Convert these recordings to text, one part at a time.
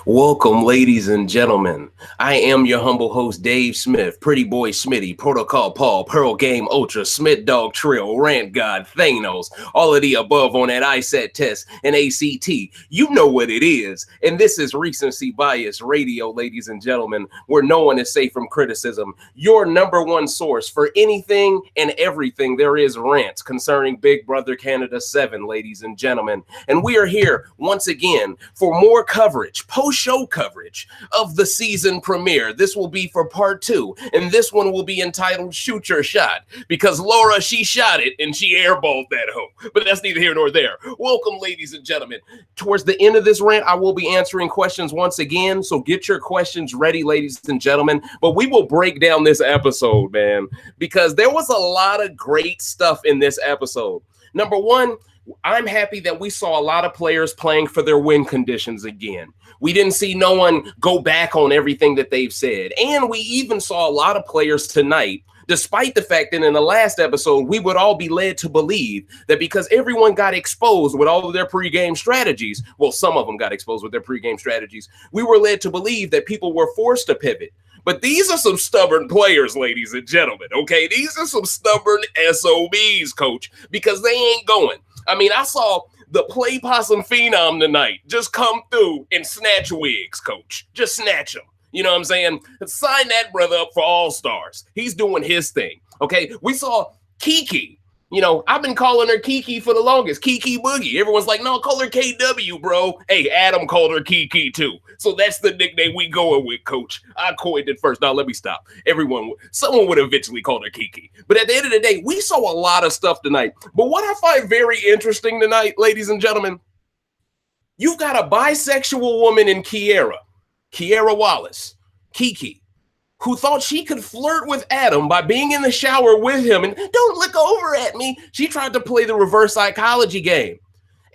Welcome, ladies and gentlemen. I am your humble host, Dave Smith, Pretty Boy Smitty, Protocol Paul, Pearl Game Ultra, Smith Dog Trill, Rant God, Thanos, all of the above on that ISAT test and ACT. You know what it is. And this is Recency Bias Radio, ladies and gentlemen, where no one is safe from criticism. Your number one source for anything and everything there is rants concerning Big Brother Canada 7, ladies and gentlemen. And we are here once again for more coverage, post-show coverage of the season premiere. This will be for part 2, and this one will be entitled Shoot Your Shot, because Laura, she shot it, and she airballed that hoe. But that's neither here nor there. Welcome, ladies and gentlemen. Towards the end of this rant, I will be answering questions once again, so get your questions ready, ladies and gentlemen. But we will break down this episode, man, because there was a lot of great stuff in this episode. Number one, I'm happy that we saw a lot of players playing for their win conditions again. We didn't see no one go back on everything that they've said. And we even saw a lot of players tonight, despite the fact that in the last episode, we would all be led to believe that because everyone got exposed with all of their pregame strategies, well, some of them got exposed with their pregame strategies, we were led to believe that people were forced to pivot. But these are some stubborn players, ladies and gentlemen, okay? These are some stubborn SOBs, coach, because they ain't going. I mean, I saw the Play Possum Phenom tonight just come through and snatch wigs, coach. Just snatch them. You know what I'm saying? Sign that brother up for All-Stars. He's doing his thing, okay? We saw Kiki. You know, I've been calling her Kiki for the longest. Kiki Boogie. Everyone's like, no, call her KW, bro. Hey, Adam called her Kiki too. So that's the nickname we going with, coach. I coined it first. Now let me stop. Someone would eventually call her Kiki. But at the end of the day, we saw a lot of stuff tonight. But what I find very interesting tonight, ladies and gentlemen, you've got a bisexual woman in Kiera Wallace, Kiki, who thought she could flirt with Adam by being in the shower with him and don't look over at me. She tried to play the reverse psychology game.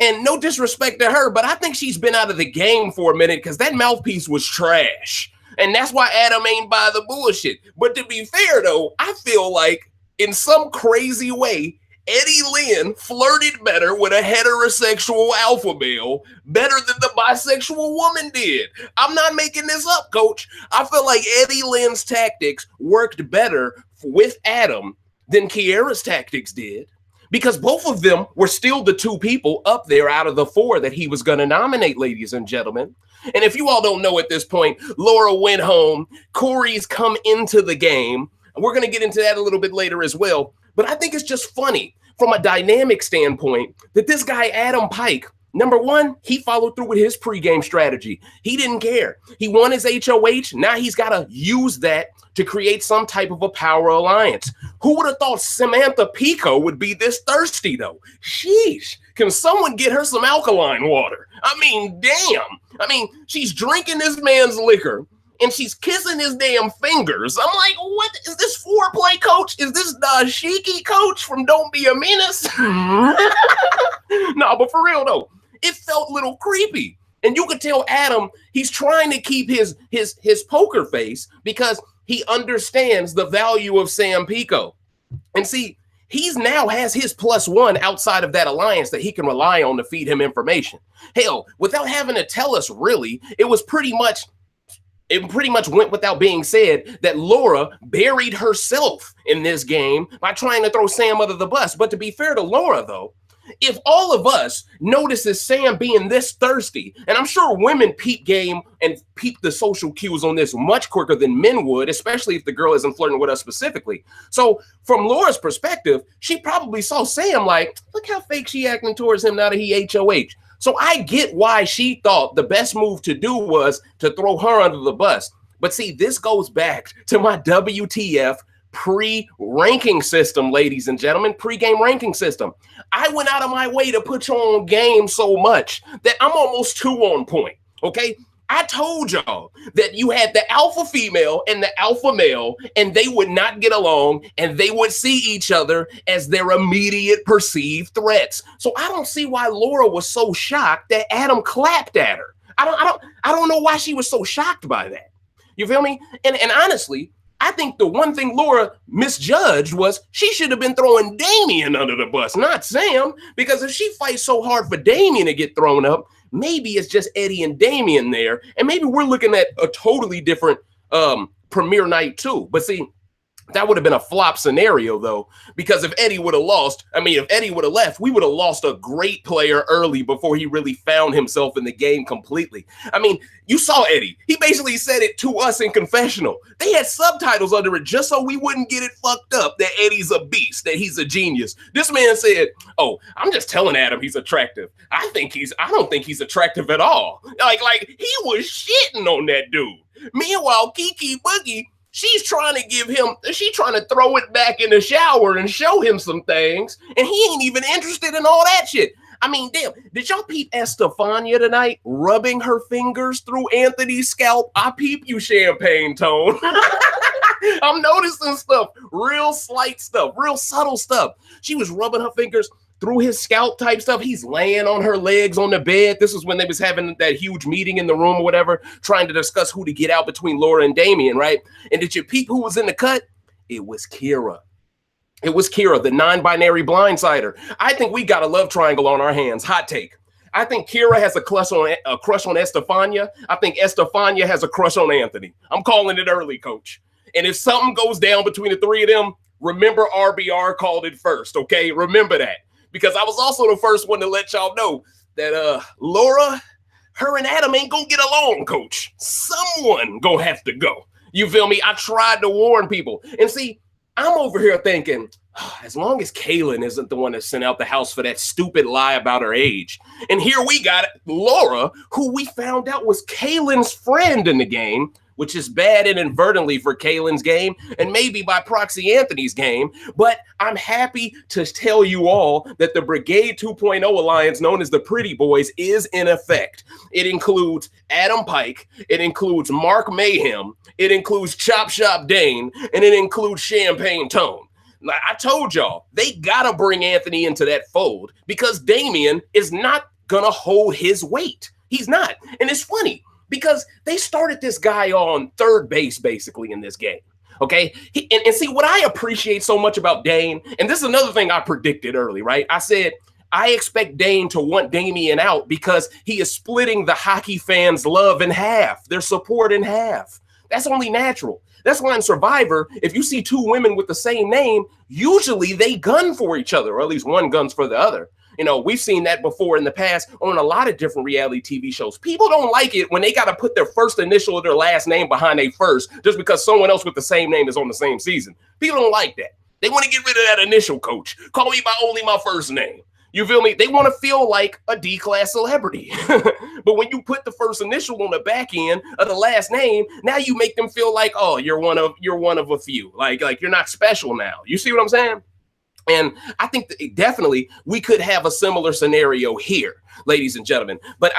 And no disrespect to her, but I think she's been out of the game for a minute because that mouthpiece was trash. And that's why Adam ain't buy the bullshit. But to be fair, though, I feel like in some crazy way, Eddie Lynn flirted better with a heterosexual alpha male better than the bisexual woman did. I'm not making this up, coach. I feel like Eddie Lynn's tactics worked better with Adam than Kiera's tactics did, because both of them were still the two people up there out of the 4 that he was going to nominate, ladies and gentlemen. And if you all don't know at this point, Laura went home. Corey's come into the game. We're going to get into that a little bit later as well. But I think it's just funny from a dynamic standpoint that this guy, Adam Pike, number one, he followed through with his pregame strategy. He didn't care. He won his HOH. Now he's got to use that to create some type of a power alliance. Who would have thought Samantha Pico would be this thirsty, though? Sheesh. Can someone get her some alkaline water? I mean, damn. I mean, she's drinking this man's liquor and she's kissing his damn fingers. I'm like, what is this foreplay, coach? Is this Dashiki, coach, from Don't Be a Menace? No, but for real, though, it felt a little creepy. And you could tell Adam, he's trying to keep his poker face because he understands the value of Sam Pico. And see, he's now has his +1 outside of that alliance that he can rely on to feed him information. Hell, without having to tell us really, it pretty much went without being said that Laura buried herself in this game by trying to throw Sam under the bus. But to be fair to Laura, though, if all of us notices Sam being this thirsty, and I'm sure women peep game and peep the social cues on this much quicker than men would, especially if the girl isn't flirting with us specifically. So from Laura's perspective, she probably saw Sam like, look how fake she acting towards him now that he HOH. So I get why she thought the best move to do was to throw her under the bus. But see, this goes back to my WTF pre-ranking system, ladies and gentlemen, pre-game ranking system. I went out of my way to put you on game so much that I'm almost 2 on point, okay? I told y'all that you had the alpha female and the alpha male, and they would not get along, and they would see each other as their immediate perceived threats. So I don't see why Laura was so shocked that Adam clapped at her. I don't know why she was so shocked by that. You feel me? And honestly, I think the one thing Laura misjudged was she should have been throwing Damian under the bus, not Sam, because if she fights so hard for Damian to get thrown up, maybe it's just Eddie and Damian there, and maybe we're looking at a totally different premiere night too. But see, that would have been a flop scenario, though, because if Eddie would have lost, if Eddie would have left, we would have lost a great player early before he really found himself in the game completely. I mean, you saw Eddie. He basically said it to us in confessional. They had subtitles under it just so we wouldn't get it fucked up that Eddie's a beast, that he's a genius. This man said, "Oh, I'm just telling Adam he's attractive. I don't think he's attractive at all." Like he was shitting on that dude. Meanwhile, Kiki Boogie, she's trying to throw it back in the shower and show him some things, and he ain't even interested in all that shit. I mean, damn, did y'all peep Estefania tonight rubbing her fingers through Anthony's scalp? I peep you, Champagne Tone. I'm noticing stuff, real slight stuff, real subtle stuff. She was rubbing her fingers through his scalp type stuff. He's laying on her legs on the bed. This is when they was having that huge meeting in the room or whatever, trying to discuss who to get out between Laura and Damian, right? And did you peep who was in the cut? It was Kira. It was Kira, the non-binary blindsider. I think we got a love triangle on our hands. Hot take. I think Kira has a crush on Estefania. I think Estefania has a crush on Anthony. I'm calling it early, coach. And if something goes down between the three of them, remember RBR called it first, okay? Remember that. Because I was also the first one to let y'all know that Laura, her and Adam ain't gonna get along, coach. Someone gonna have to go. You feel me? I tried to warn people. And see, I'm over here thinking, as long as Kaylin isn't the one that sent out the house for that stupid lie about her age. And here we got Laura, who we found out was Kaylin's friend in the game, which is bad inadvertently for Kaylin's game and maybe by proxy Anthony's game. But I'm happy to tell you all that the Brigade 2.0 alliance known as the Pretty Boys is in effect. It includes Adam Pike. It includes Mark Mayhem. It includes Chop Shop Dane. And it includes Champagne Tone. Like I told y'all, they got to bring Anthony into that fold because Damian is not going to hold his weight. He's not. And it's funny, because they started this guy on third base, basically, in this game, okay? And see, what I appreciate so much about Dane, and this is another thing I predicted early, right? I said, I expect Dane to want Damian out because he is splitting the hockey fans' love in half, their support in half. That's only natural. That's why in Survivor, if you see two women with the same name, usually they gun for each other, or at least one guns for the other. You know, we've seen that before in the past on a lot of different reality TV shows. People don't like it when they got to put their first initial of their last name behind a first just because someone else with the same name is on the same season. People don't like that. They want to get rid of that initial, coach. Call me by only my first name. You feel me? They want to feel like a D-class celebrity. But when you put the first initial on the back end of the last name, now you make them feel like, oh, you're one of a few. Like you're not special now. You see what I'm saying? And I think that definitely we could have a similar scenario here, ladies and gentlemen. But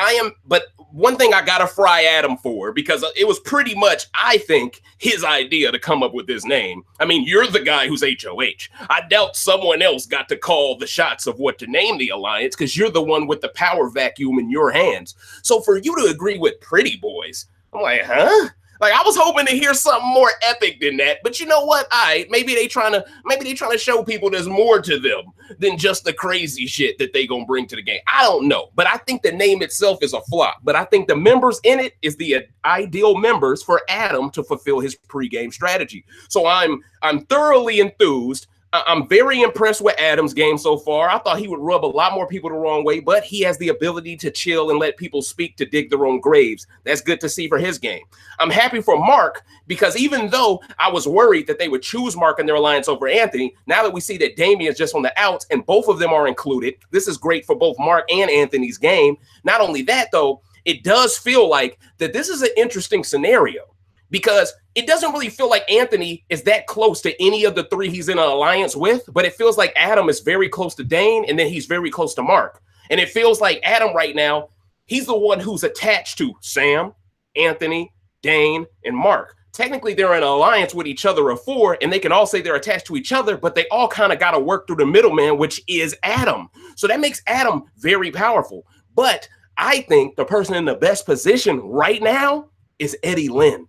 one thing I got to fry Adam for, because it was pretty much, I think, his idea to come up with this name. I mean, you're the guy who's HOH. I doubt someone else got to call the shots of what to name the alliance because you're the one with the power vacuum in your hands. So for you to agree with Pretty Boys, I'm like, huh? Like I was hoping to hear something more epic than that, but you know what? Maybe they trying to show people there's more to them than just the crazy shit that they gonna bring to the game. I don't know, but I think the name itself is a flop. But I think the members in it is the ideal members for Adam to fulfill his pregame strategy. So I'm thoroughly enthused. I'm very impressed with Adam's game so far. I thought he would rub a lot more people the wrong way, but he has the ability to chill and let people speak to dig their own graves. That's good to see for his game. I'm happy for Mark because even though I was worried that they would choose Mark in their alliance over Anthony, now that we see that Damian's just on the outs and both of them are included, this is great for both Mark and Anthony's game. Not only that, though, it does feel like that this is an interesting scenario, because it doesn't really feel like Anthony is that close to any of the three he's in an alliance with, but it feels like Adam is very close to Dane, and then he's very close to Mark. And it feels like Adam right now, he's the one who's attached to Sam, Anthony, Dane, and Mark. Technically, they're in an alliance with each other of four, and they can all say they're attached to each other, but they all kind of got to work through the middleman, which is Adam. So that makes Adam very powerful. But I think the person in the best position right now is Eddie Lynn.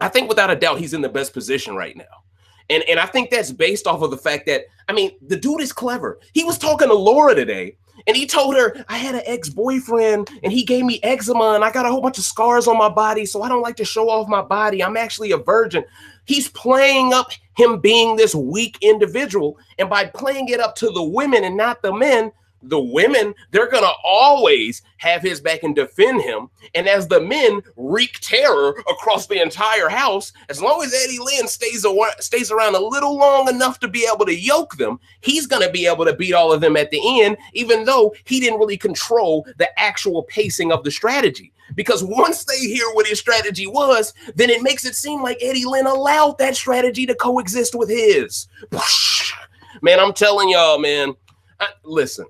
I think without a doubt he's in the best position right now. And I think that's based off of the fact that, I mean, the dude is clever. He was talking to Laura today, and he told her, I had an ex-boyfriend, and he gave me eczema, and I got a whole bunch of scars on my body, so I don't like to show off my body. I'm actually a virgin. He's playing up him being this weak individual, and by playing it up to the women and not the men, the women, they're going to always have his back and defend him. And as the men wreak terror across the entire house, as long as Eddie Lynn stays around a little long enough to be able to yoke them, he's going to be able to beat all of them at the end, even though he didn't really control the actual pacing of the strategy. Because once they hear what his strategy was, then it makes it seem like Eddie Lynn allowed that strategy to coexist with his. Man, I'm telling y'all, man. Listen,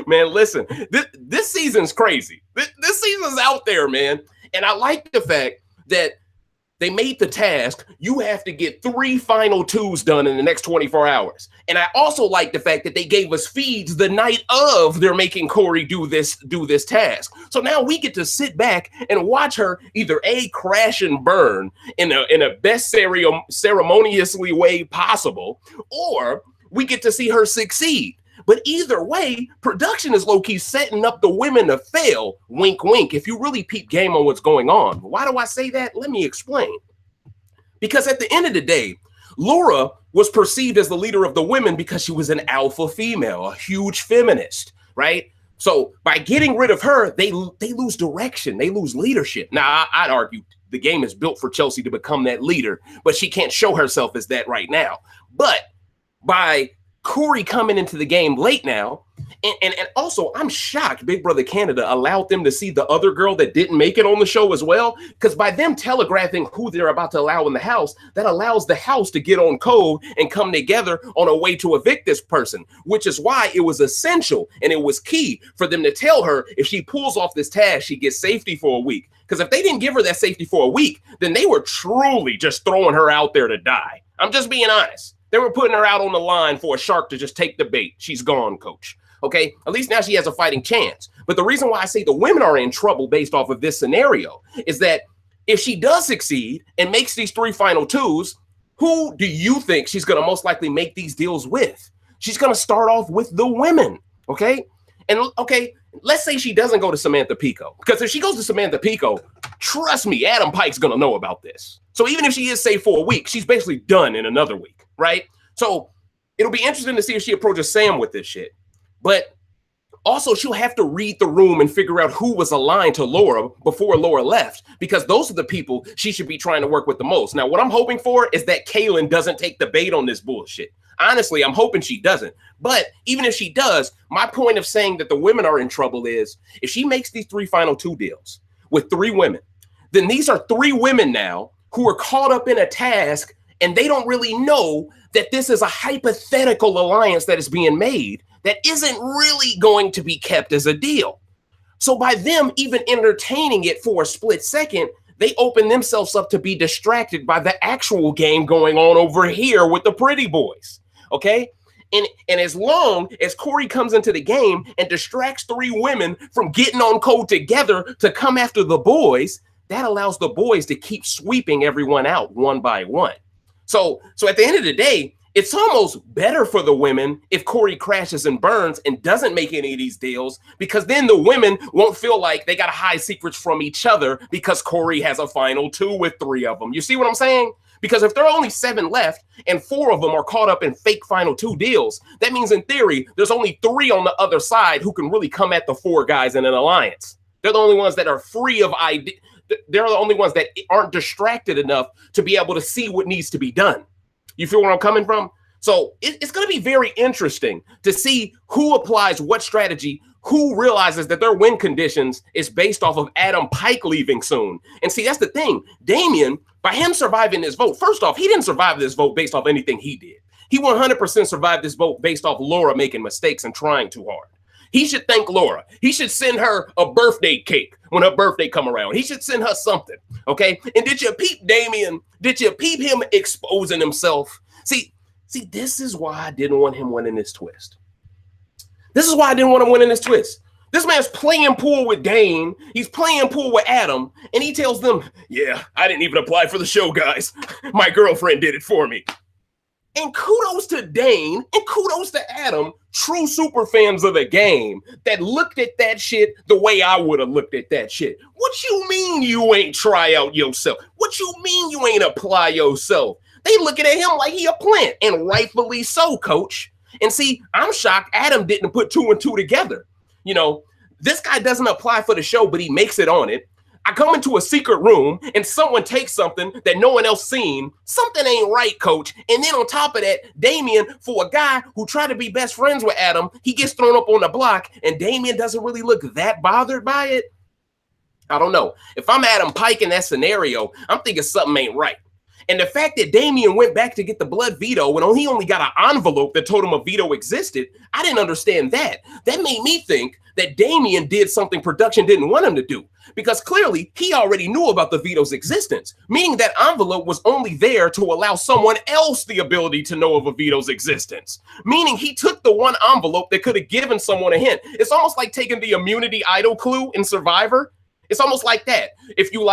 man, listen, this season's crazy. This season's out there, man. And I like the fact that they made the task. You have to get 3 final 2s done in the next 24 hours. And I also like the fact that they gave us feeds the night of they're making Corey do this task. So now we get to sit back and watch her either A, crash and burn in a best ceremoniously way possible, or we get to see her succeed. But either way, production is low-key setting up the women to fail. Wink, wink. If you really peep game on what's going on. Why do I say that? Let me explain. Because at the end of the day, Laura was perceived as the leader of the women because she was an alpha female, a huge feminist, right? So by getting rid of her, they lose direction. They lose leadership. Now, I'd argue the game is built for Chelsea to become that leader, but she can't show herself as that right now. But by Corey coming into the game late now, and also I'm shocked Big Brother Canada allowed them to see the other girl that didn't make it on the show as well, because by them telegraphing who they're about to allow in the house, that allows the house to get on code and come together on a way to evict this person, which is why it was essential and it was key for them to tell her if she pulls off this task, she gets safety for a week. Because if they didn't give her that safety for a week, then they were truly just throwing her out there to die. I'm just being honest. They were putting her out on the line for a shark to just take the bait. She's gone, coach. Okay, at least now she has a fighting chance. But the reason why I say the women are in trouble based off of this scenario is that if she does succeed and makes these 3 final 2s, who do you think she's going to most likely make these deals with? She's going to start off with the women, okay? And okay, let's say she doesn't go to Samantha Pico, because if she goes to Samantha Pico, trust me, Adam Pike's going to know about this. So even if she is safe for a week, she's basically done in another week, right? So it'll be interesting to see if she approaches Sam with this shit. But also, she'll have to read the room and figure out who was aligned to Laura before Laura left, because those are the people she should be trying to work with the most. Now, what I'm hoping for is that Kaylin doesn't take the bait on this bullshit. Honestly, I'm hoping she doesn't. But even if she does, my point of saying that the women are in trouble is if she makes these 3 final 2 deals with 3 women, then these are 3 women now who are caught up in a task, and they don't really know that this is a hypothetical alliance that is being made that isn't really going to be kept as a deal. So by them even entertaining it for a split second, they open themselves up to be distracted by the actual game going on over here with the pretty boys, okay? And as long as Corey comes into the game and distracts 3 women from getting on code together to come after the boys, that allows the boys to keep sweeping everyone out one by one. So at the end of the day, it's almost better for the women if Corey crashes and burns and doesn't make any of these deals, because then the women won't feel like they got to hide secrets from each other because Corey has a final 2 with 3 of them. You see what I'm saying? Because if there are only 7 left and 4 of them are caught up in fake final 2 deals, that means in theory, there's only 3 on the other side who can really come at the 4 guys in an alliance. They're the only ones that are free of ID. They're the only ones that aren't distracted enough to be able to see what needs to be done. You feel where I'm coming from? So it's going to be very interesting to see who applies what strategy, who realizes that their win conditions is based off of Adam Pike leaving soon. And see, that's the thing. Damien, by him surviving this vote, first off, he didn't survive this vote based off anything he did. He 100% survived this vote based off Laura making mistakes and trying too hard. He should thank Laura. He should send her a birthday cake when her birthday come around. He should send her something, okay? And did you peep Damien? Did you peep him exposing himself? See, this is why I didn't want him winning this twist. This is why I didn't want him winning this twist. This man's playing pool with Dane. He's playing pool with Adam. And he tells them, yeah, I didn't even apply for the show, guys. My girlfriend did it for me. And kudos to Dane and kudos to Adam, true super fans of the game that looked at that shit the way I would have looked at that shit. What you mean you ain't try out yourself? What you mean you ain't apply yourself? They looking at him like he a plant, and rightfully so, coach. And see, I'm shocked Adam didn't put 2 and 2 together. You know, this guy doesn't apply for the show, but he makes it on it. I come into a secret room and someone takes something that no one else seen. Something ain't right, coach. And then on top of that, Damian, for a guy who tried to be best friends with Adam, he gets thrown up on the block and Damian doesn't really look that bothered by it. I don't know. If I'm Adam Pike in that scenario, I'm thinking something ain't right. And the fact that Damian went back to get the blood veto when he only got an envelope that told him a veto existed, I didn't understand that. That made me think that Damian did something production didn't want him to do, because clearly he already knew about the veto's existence, meaning that envelope was only there to allow someone else the ability to know of a veto's existence, meaning he took the one envelope that could have given someone a hint. It's almost like taking the immunity idol clue in Survivor. It's almost like that. If you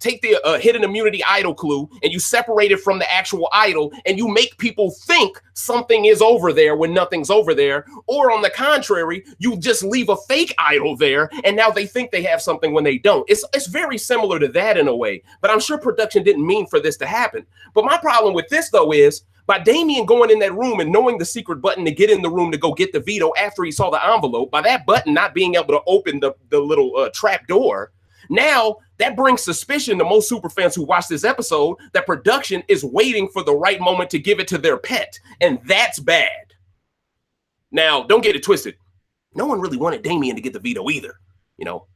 take the hidden immunity idol clue and you separate it from the actual idol and you make people think something is over there when nothing's over there, or on the contrary, you just leave a fake idol there and now they think they have something when they don't. It's very similar to that in a way, but I'm sure production didn't mean for this to happen. But my problem with this though is, by Damian going in that room and knowing the secret button to get in the room to go get the veto after he saw the envelope, by that button not being able to open the little trap door, now that brings suspicion to most super fans who watch this episode that production is waiting for the right moment to give it to their pet, and that's bad. Now, don't get it twisted. No one really wanted Damian to get the veto either, you know.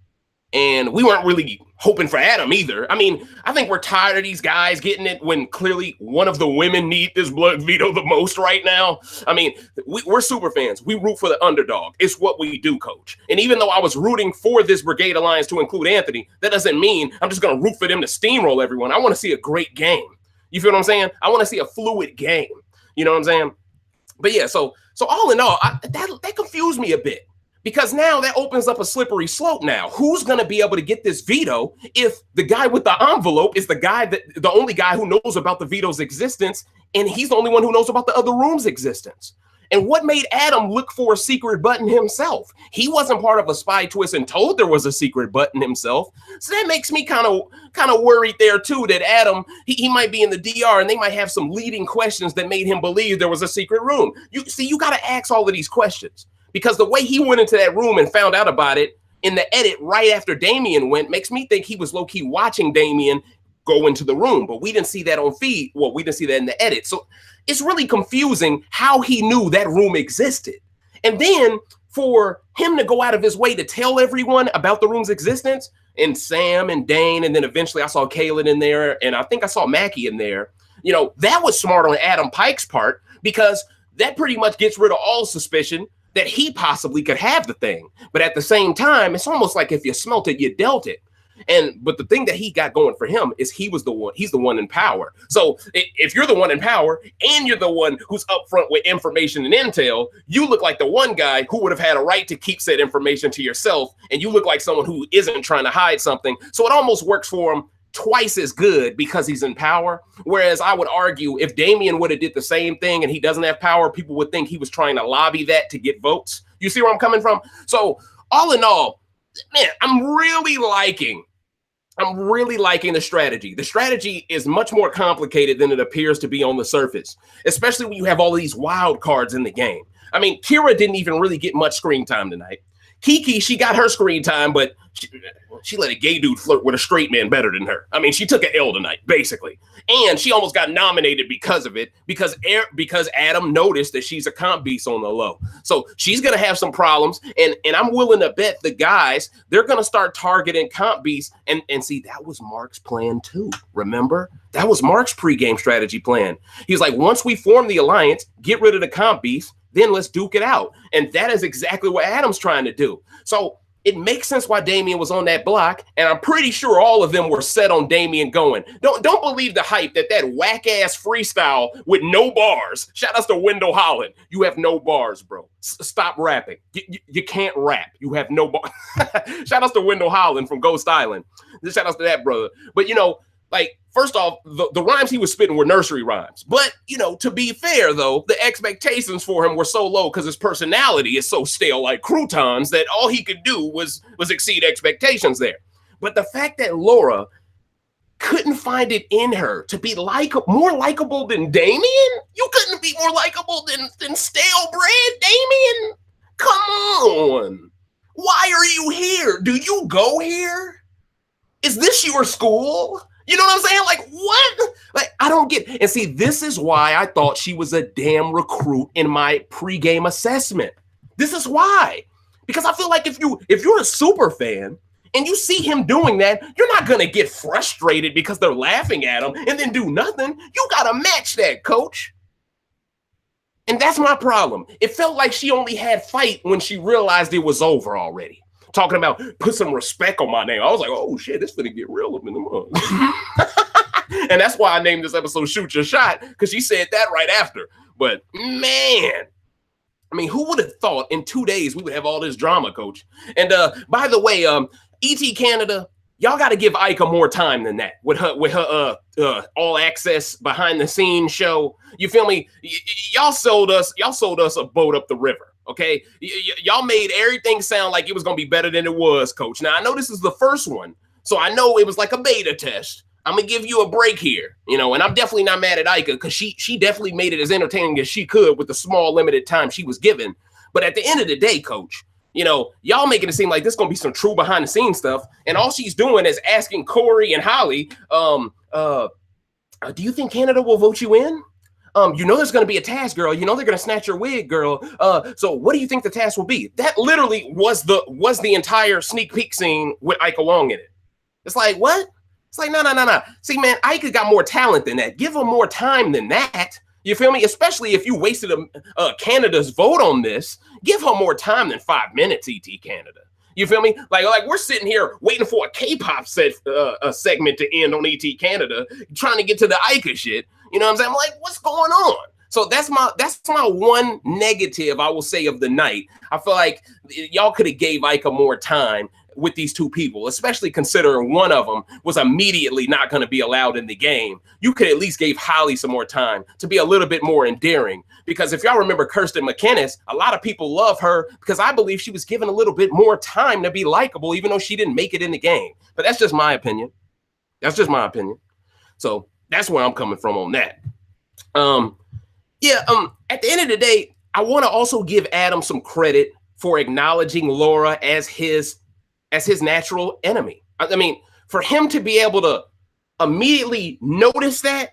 And we weren't really hoping for Adam either. I mean, I think we're tired of these guys getting it when clearly one of the women need this blood veto the most right now. I mean, we're super fans. We root for the underdog. It's what we do, coach. And even though I was rooting for this Brigade Alliance to include Anthony, that doesn't mean I'm just going to root for them to steamroll everyone. I want to see a great game. You feel what I'm saying? I want to see a fluid game. You know what I'm saying? But yeah, so all in all, that confused me a bit. Because now that opens up a slippery slope now. Who's going to be able to get this veto if the guy with the envelope is the only guy who knows about the veto's existence, and he's the only one who knows about the other room's existence? And what made Adam look for a secret button himself? He wasn't part of a spy twist and told there was a secret button himself. So that makes me kind of worried there too, that Adam, he might be in the DR and they might have some leading questions that made him believe there was a secret room. You got to ask all of these questions. Because the way he went into that room and found out about it in the edit right after Damian went makes me think he was low-key watching Damian go into the room. But we didn't see that on feed. Well, we didn't see that in the edit. So it's really confusing how he knew that room existed. And then for him to go out of his way to tell everyone about the room's existence, and Sam and Dane, and then eventually I saw Kaylin in there, and I think I saw Mackie in there. You know, that was smart on Adam Pike's part, because that pretty much gets rid of all suspicion that he possibly could have the thing. But at the same time, it's almost like if you smelt it, you dealt it. But the thing that he got going for him is he's the one in power. So if you're the one in power and you're the one who's up front with information and intel, you look like the one guy who would have had a right to keep said information to yourself. And you look like someone who isn't trying to hide something. So it almost works for him twice as good because he's in power. Whereas I would argue if Damian would have did the same thing and he doesn't have power, people would think he was trying to lobby that to get votes. You see where I'm coming from? So all in all, man, I'm really liking the strategy. The strategy is much more complicated than it appears to be on the surface, especially when you have all these wild cards in the game. I mean, Kira didn't even really get much screen time tonight. Kiki, she got her screen time, but she let a gay dude flirt with a straight man better than her. I mean, she took an L tonight, basically. And she almost got nominated because of it, because Adam noticed that she's a comp beast on the low. So she's going to have some problems. And I'm willing to bet the guys, they're going to start targeting comp beasts. And see, that was Mark's plan too. Remember? That was Mark's pregame strategy plan. He's like, once we form the alliance, get rid of the comp beast, then let's duke it out. And that is exactly what Adam's trying to do. So it makes sense why Damian was on that block, and I'm pretty sure all of them were set on Damian going. Don't believe the hype that whack ass freestyle with no bars. Shout out to Wendell Holland. You have no bars, bro. Stop rapping. You can't rap. You have no bars. Shout out to Wendell Holland from Ghost Island. Shout out to that brother. But like, first off, the rhymes he was spitting were nursery rhymes. But, to be fair, though, the expectations for him were so low because his personality is so stale like croutons that all he could do was exceed expectations there. But the fact that Laura couldn't find it in her to be more likable than Damian? You couldn't be more likable than stale bread, Damian? Come on. Why are you here? Do you go here? Is this your school? You know what I'm saying? Like, what? Like, I don't get. And see, this is why I thought she was a damn recruit in my pregame assessment. This is why. Because I feel like if you're a super fan and you see him doing that, you're not going to get frustrated because they're laughing at him and then do nothing. You got to match that, coach. And that's my problem. It felt like she only had fight when she realized it was over already. Talking about put some respect on my name. I was like, oh shit, this finna get real up in the month. And that's why I named this episode Shoot Your Shot, because she said that right after. But man, I mean, who would have thought in 2 days we would have all this drama, coach? And by the way, ET Canada, y'all got to give Ika more time than that with her all access behind the scenes show. You feel me? Y'all sold us a boat up the river. Okay, y'all made everything sound like it was going to be better than it was, coach. Now, I know this is the first one, so I know it was like a beta test. I'm going to give you a break here, and I'm definitely not mad at Ika because she definitely made it as entertaining as she could with the small, limited time she was given. But at the end of the day, coach, y'all making it seem like this is going to be some true behind-the-scenes stuff, and all she's doing is asking Corey and Holly, do you think Canada will vote you in? There's going to be a task, girl. They're going to snatch your wig, girl. So what do you think the task will be? That literally was the entire sneak peek scene with Ika Wong in it. It's like, what? It's like, no. See, man, Ika got more talent than that. Give her more time than that. You feel me? Especially if you wasted Canada's vote on this. Give her more time than 5 minutes, ET Canada. You feel me? Like we're sitting here waiting for a K-pop segment to end on ET Canada, trying to get to the Ika shit. You know what I'm saying? I'm like, what's going on? So that's my one negative I will say of the night. I feel like y'all could have gave Ika more time with these two people, especially considering one of them was immediately not going to be allowed in the game. You could at least give Holly some more time to be a little bit more endearing. Because if y'all remember Kirsten McInnes, a lot of people love her because I believe she was given a little bit more time to be likable, even though she didn't make it in the game. But that's just my opinion. So that's where I'm coming from on that. At the end of the day, I want to also give Adam some credit for acknowledging Laura as his natural enemy. I mean, for him to be able to immediately notice that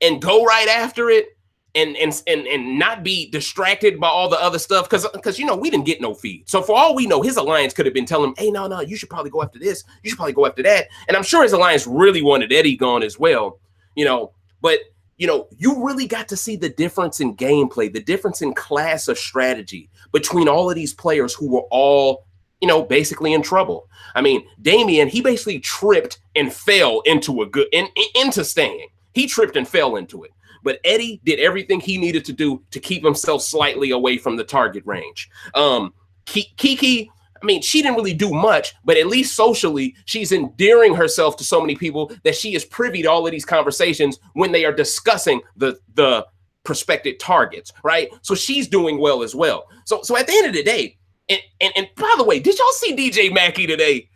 and go right after it and not be distracted by all the other stuff, because we didn't get no feed. So for all we know, his alliance could have been telling him, hey, no, you should probably go after this. You should probably go after that. And I'm sure his alliance really wanted Eddie gone as well. But you really got to see the difference in gameplay, the difference in class of strategy between all of these players who were all, basically in trouble. I mean, Damian, he basically tripped and fell into into staying. He tripped and fell into it. But Eddie did everything he needed to do to keep himself slightly away from the target range. Kiki, I mean, she didn't really do much, but at least socially, she's endearing herself to so many people that she is privy to all of these conversations when they are discussing the prospective targets, right? So she's doing well as well. So at the end of the day, and by the way, did y'all see DJ Mackey today?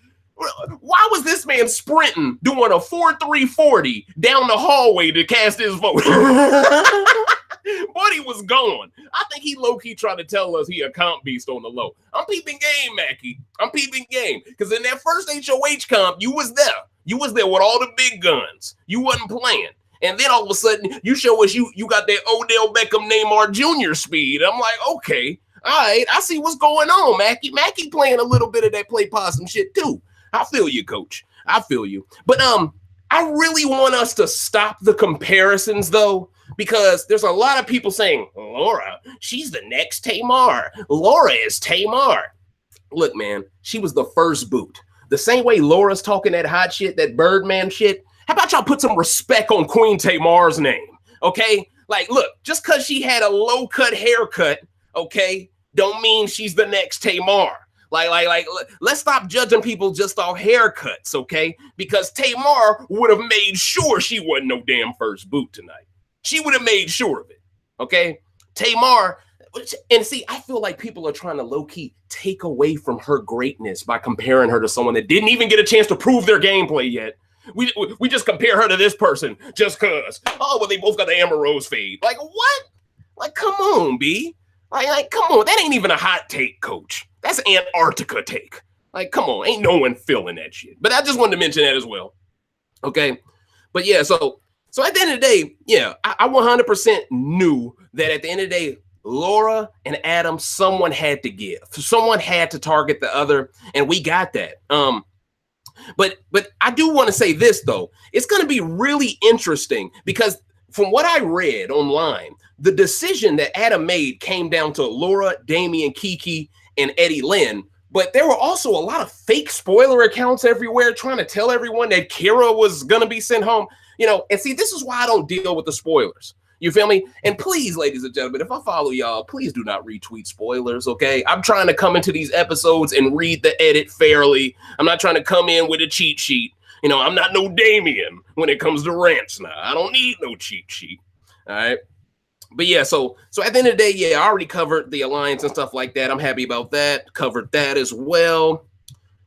Why was this man sprinting, doing a 4.340 down the hallway to cast his vote? Buddy was gone. I think he low-key trying to tell us he a comp beast on the low. I'm peeping game, Mackie. I'm peeping game. Because in that first HOH comp, you was there. You was there with all the big guns. You wasn't playing. And then all of a sudden, you show us you got that Odell Beckham Neymar Jr. speed. I'm like, okay, all right, I see what's going on, Mackie. Mackie playing a little bit of that play possum shit too. I feel you, coach. I feel you. But I really want us to stop the comparisons, though, because there's a lot of people saying, Laura, she's the next Tamar. Laura is Tamar. Look, man, she was the first boot. The same way Laura's talking that hot shit, that Birdman shit. How about y'all put some respect on Queen Tamar's name? Okay? Like, look, just because she had a low-cut haircut, okay, don't mean she's the next Tamar. Like, let's stop judging people just off haircuts, okay? Because Tamar would have made sure she wasn't no damn first boot tonight. She would have made sure of it, okay? Tamar, and see, I feel like people are trying to low-key take away from her greatness by comparing her to someone that didn't even get a chance to prove their gameplay yet. We just compare her to this person just because. Oh, well, they both got the Amber Rose fade. Like, what? Like, come on, B. Like, come on. That ain't even a hot take, coach. That's Antarctica take. Like, come on. Ain't no one feeling that shit. But I just wanted to mention that as well. Okay? But yeah, so at the end of the day, yeah, I 100% knew that at the end of the day, Laura and Adam, someone had to give. Someone had to target the other, and we got that. But I do want to say this, though. It's going to be really interesting because from what I read online, the decision that Adam made came down to Laura, Damian, Kiki, and Eddie Lynn. But there were also a lot of fake spoiler accounts everywhere trying to tell everyone that Kira was going to be sent home. You know, and see, this is why I don't deal with the spoilers. You feel me? And please, ladies and gentlemen, if I follow y'all, please do not retweet spoilers, okay? I'm trying to come into these episodes and read the edit fairly. I'm not trying to come in with a cheat sheet. You know, I'm not no Damien when it comes to rants now. I don't need no cheat sheet, all right? But yeah, so at the end of the day, yeah, I already covered the alliance and stuff like that. I'm happy about that. Covered that as well.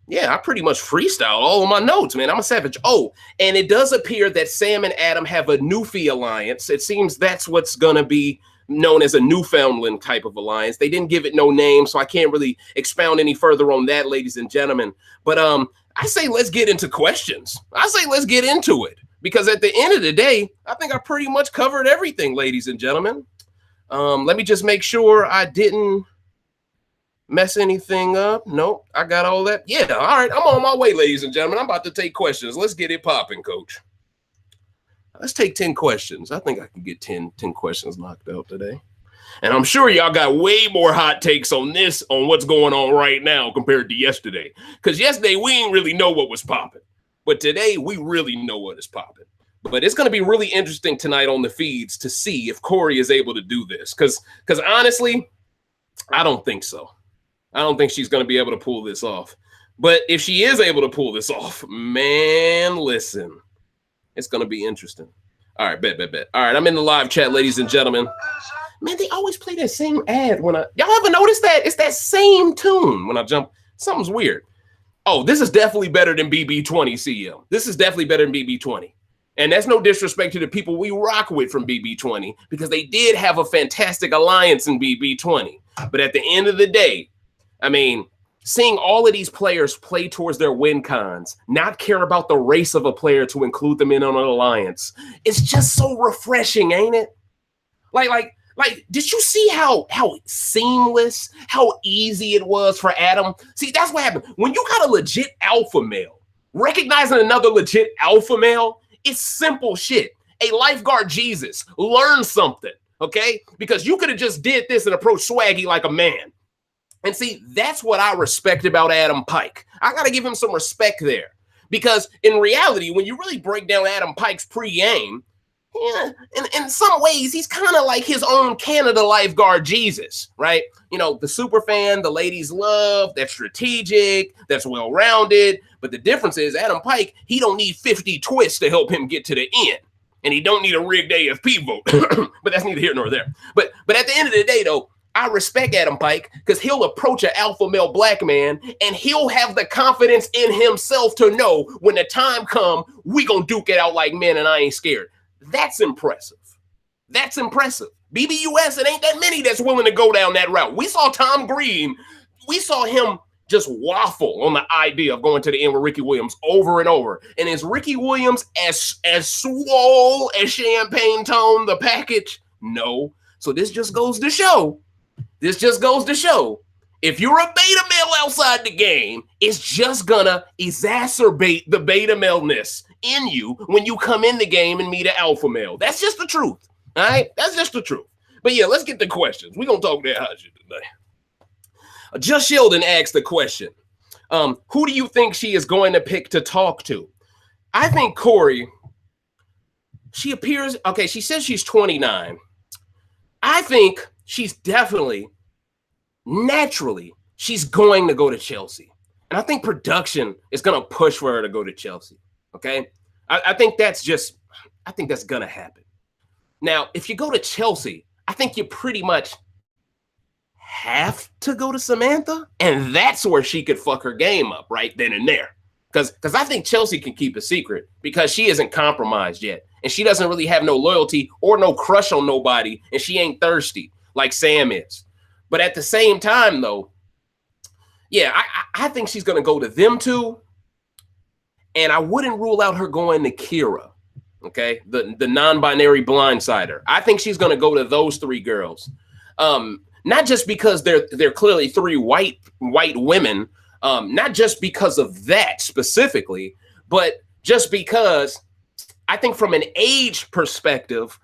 Yeah, I pretty much freestyle all of my notes, man. I'm a savage. Oh, and it does appear that Sam and Adam have a Newfie alliance. It seems that's what's going to be known as a Newfoundland type of alliance. They didn't give it no name, so I can't really expound any further on that, ladies and gentlemen. But I say let's get into questions. I say let's get into it. Because at the end of the day, I think I pretty much covered everything, ladies and gentlemen. Let me just make sure I didn't mess anything up. Nope, I got all that. Yeah, all right, I'm on my way, ladies and gentlemen. I'm about to take questions. Let's get it popping, coach. Let's take 10 questions. I think I can get 10 questions knocked out today. And I'm sure y'all got way more hot takes on this, on what's going on right now compared to yesterday. Because yesterday, we didn't really know what was popping. But today, we really know what is popping. But it's going to be really interesting tonight on the feeds to see if Corey is able to do this. Because honestly, I don't think so. I don't think she's going to be able to pull this off. But if she is able to pull this off, man, listen, it's going to be interesting. All right, bet. All right, I'm in the live chat, ladies and gentlemen. Man, they always play that same ad when y'all ever notice that? It's that same tune when I jump. Something's weird. Oh, this is definitely better than BB20, CM. This is definitely better than BB20. And that's no disrespect to the people we rock with from BB20 because they did have a fantastic alliance in BB20. But at the end of the day, I mean, seeing all of these players play towards their win cons, not care about the race of a player to include them in on an alliance, it's just so refreshing, ain't it? Like, did you see how seamless, how easy it was for Adam? See, that's what happened. When you got a legit alpha male, recognizing another legit alpha male, it's simple shit. A lifeguard Jesus, learn something, okay? Because you could have just did this and approached Swaggy like a man. And see, that's what I respect about Adam Pike. I got to give him some respect there. Because in reality, when you really break down Adam Pike's pre-game, yeah, in some ways, he's kind of like his own Canada lifeguard Jesus, right? You know, the super fan, the ladies love, that's strategic, that's well-rounded. But the difference is Adam Pike, he don't need 50 twists to help him get to the end. And he don't need a rigged AFP vote. But that's neither here nor there. But at the end of the day, though, I respect Adam Pike because he'll approach an alpha male black man and he'll have the confidence in himself to know when the time come, we gonna duke it out like men and I ain't scared. That's impressive. That's impressive. BBUS, it ain't that many that's willing to go down that route. We saw Tom Green. We saw him just waffle on the idea of going to the end with Ricky Williams over and over. And is Ricky Williams as swole as Champagne Tone, the package? No. So this just goes to show. If you're a beta male outside the game, it's just gonna exacerbate the beta male-ness in you when you come in the game and meet an alpha male. That's just the truth. All right? That's just the truth. But yeah, let's get to questions. We're gonna talk that hot shit today. Just Sheldon asked the question. Who do you think she is going to pick to talk to? I think Corey, she appears, okay, she says she's 29. I think she's definitely, naturally, she's going to go to Chelsea. And I think production is going to push for her to go to Chelsea. Okay. I think that's going to happen. Now, if you go to Chelsea, I think you pretty much have to go to Samantha. And that's where she could fuck her game up right then and there. Because I think Chelsea can keep a secret because she isn't compromised yet. And she doesn't really have no loyalty or no crush on nobody. And she ain't thirsty like Sam is. But at the same time, though, yeah, I think she's going to go to them two. And I wouldn't rule out her going to Kira, okay? The non-binary blindsider. I think she's going to go to those three girls. Not just because they're clearly three white women, not just because of that specifically, but just because I think from an age perspective,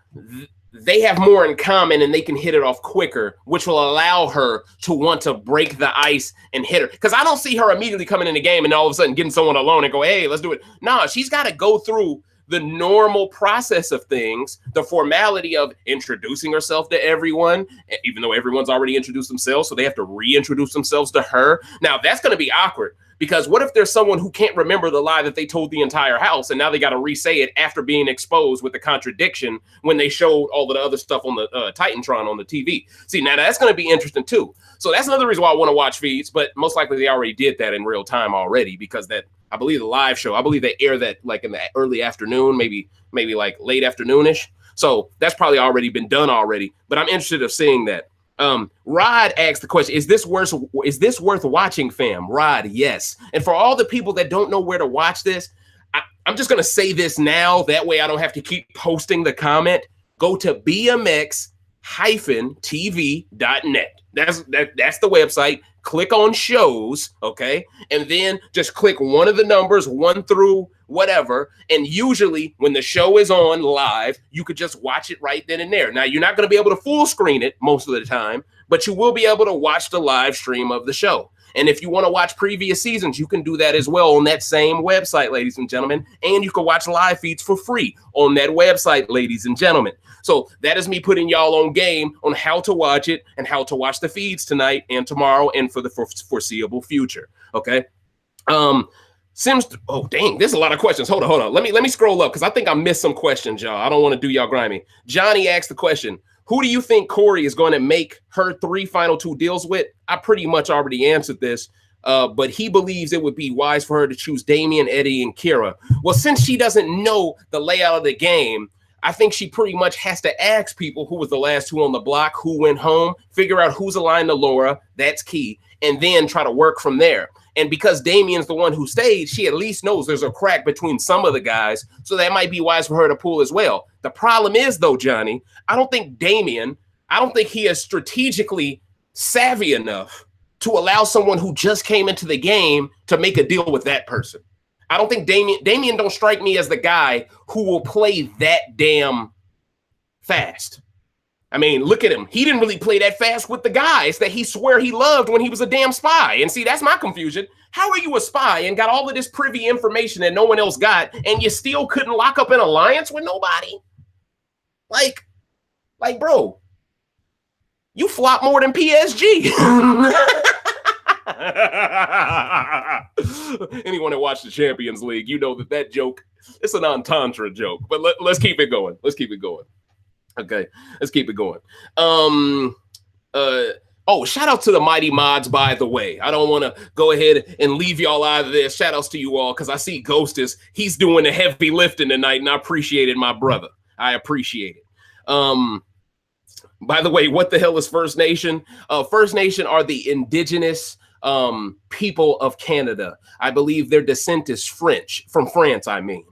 they have more in common and they can hit it off quicker, which will allow her to want to break the ice and hit her. Because I don't see her immediately coming in the game and all of a sudden getting someone alone and go, hey, let's do it. No, she's got to go through the normal process of things, the formality of introducing herself to everyone, even though everyone's already introduced themselves, so they have to reintroduce themselves to her. Now, that's going to be awkward. Because what if there's someone who can't remember the lie that they told the entire house and now they got to re-say it after being exposed with the contradiction when they showed all of the other stuff on the Titantron on the TV? See, now that's going to be interesting too. So that's another reason why I want to watch feeds, but most likely they already did that in real time already because that, I believe the live show, I believe they air that like in the early afternoon, maybe like late afternoonish. So that's probably already been done already, but I'm interested in seeing that. Rod asked the question, is this worth watching, fam? Rod, yes. And for all the people that don't know where to watch this, I'm just going to say this now. That way I don't have to keep posting the comment. Go to bmx-tv.net. That's the website. Click on shows, okay? And then just click one of the numbers, 1 through whatever. And usually when the show is on live, you could just watch it right then and there. Now, you're not going to be able to full screen it most of the time, but you will be able to watch the live stream of the show. And if you want to watch previous seasons, you can do that as well on that same website, ladies and gentlemen. And you can watch live feeds for free on that website, ladies and gentlemen. So that is me putting y'all on game on how to watch it and how to watch the feeds tonight and tomorrow and for the foreseeable future. Okay. Sims. Oh, dang. There's a lot of questions. Hold on. Let me scroll up because I think I missed some questions, y'all. I don't want to do y'all grimy. Johnny asked the question, who do you think Corey is going to make her 3 final 2 deals with? I pretty much already answered this, but he believes it would be wise for her to choose Damian, Eddie, and Kira. Well, since she doesn't know the layout of the game, I think she pretty much has to ask people who was the last 2 on the block, who went home, figure out who's aligned to Laura. That's key. And then try to work from there. And because Damien's the one who stayed, she at least knows there's a crack between some of the guys. So that might be wise for her to pull as well. The problem is, though, Johnny, I don't think he is strategically savvy enough to allow someone who just came into the game to make a deal with that person. I don't think Damien don't strike me as the guy who will play that damn fast. I mean, look at him. He didn't really play that fast with the guys that he swore he loved when he was a damn spy. And see, that's my confusion. How are you a spy and got all of this privy information that no one else got, and you still couldn't lock up an alliance with nobody? Like, bro, you flop more than PSG. Anyone that watched the Champions League, you know that joke, it's an entendre joke. But let's keep it going. Okay, let's keep it going. Shout out to the Mighty Mods, by the way. I don't want to go ahead and leave y'all out of this. Shout outs to you all, because I see he's doing the heavy lifting tonight, and I appreciate it, my brother. I appreciate it. By the way, what the hell is First Nation? First Nation are the indigenous people of Canada. I believe their descent is French, from France, I mean.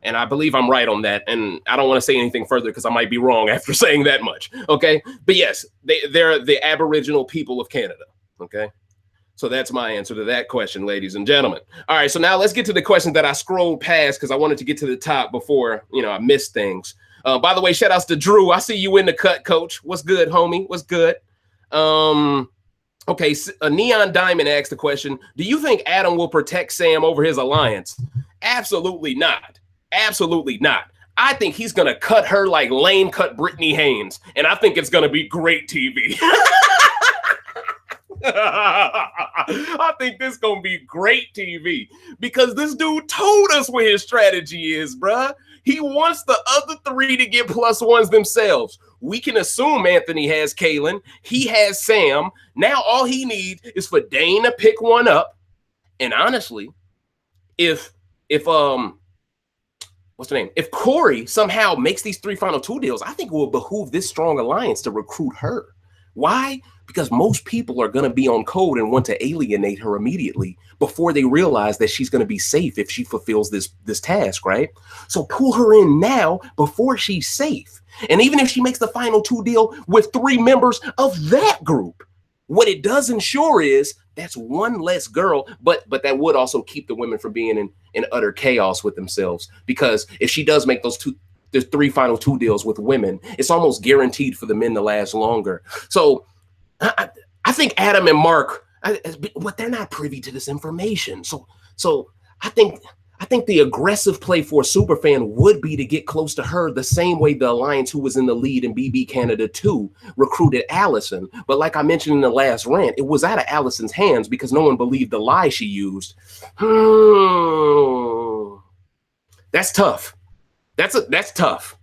And I believe I'm right on that. And I don't want to say anything further because I might be wrong after saying that much. Okay. But yes, they're the Aboriginal people of Canada. Okay. So that's my answer to that question, ladies and gentlemen. All right. So now let's get to the question that I scrolled past because I wanted to get to the top before, I missed things. By the way, shout outs to Drew. I see you in the cut, coach. What's good, homie? What's good? Okay, a Neon Diamond asked the question, do you think Adam will protect Sam over his alliance? Absolutely not. Absolutely not. I think he's going to cut her like Lane cut Brittany Haynes, and I think it's going to be great TV. I think this is going to be great TV because this dude told us what his strategy is, bruh. He wants the other three to get +1s themselves. We can assume Anthony has Kaylin. He has Sam. Now all he needs is for Dane to pick one up. And honestly, if what's the name? If Corey somehow makes these 3 final 2 deals, I think it will behoove this strong alliance to recruit her. Why? Because most people are going to be on code and want to alienate her immediately before they realize that she's going to be safe if she fulfills this task, right? So pull her in now before she's safe. And even if she makes the final 2 deal with 3 members of that group, what it does ensure is that's one less girl, but that would also keep the women from being in utter chaos with themselves. Because if she does make there's 3 final 2 deals with women, it's almost guaranteed for the men to last longer. So I think Adam and Mark, but they're not privy to this information. So I think the aggressive play for a superfan would be to get close to her the same way the alliance who was in the lead in BB Canada 2 recruited Allison. But like I mentioned in the last rant, it was out of Allison's hands because no one believed the lie she used. That's tough. That's tough.